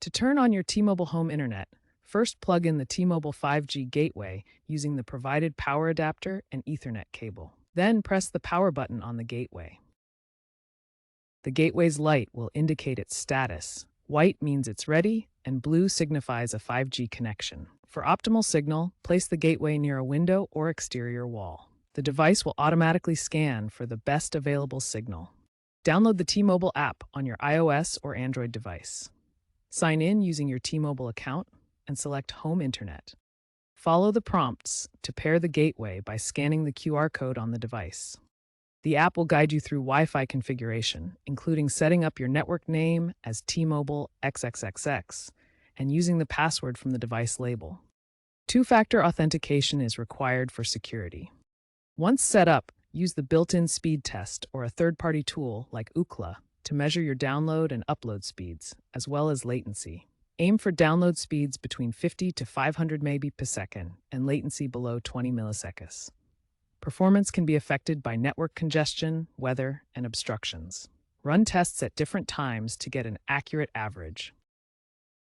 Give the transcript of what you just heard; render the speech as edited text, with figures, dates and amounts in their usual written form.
To turn on your T-Mobile home internet, first plug in the T-Mobile 5G gateway using the provided power adapter and Ethernet cable. Then press the power button on the gateway. The gateway's light will indicate its status. White means it's ready, and blue signifies a 5G connection. For optimal signal, place the gateway near a window or exterior wall. The device will automatically scan for the best available signal. Download the T-Mobile app on your iOS or Android device. Sign in using your T-Mobile account and select Home Internet. Follow the prompts to pair the gateway by scanning the QR code on the device. The app will guide you through Wi-Fi configuration, including setting up your network name as T-Mobile XXXX and using the password from the device label. Two-factor authentication is required for security. Once set up, use the built-in speed test or a third-party tool like Ookla to measure your download and upload speeds, as well as latency. Aim for download speeds between 50 to 500 Mbps and latency below 20 milliseconds. Performance can be affected by network congestion, weather, and obstructions. Run tests at different times to get an accurate average.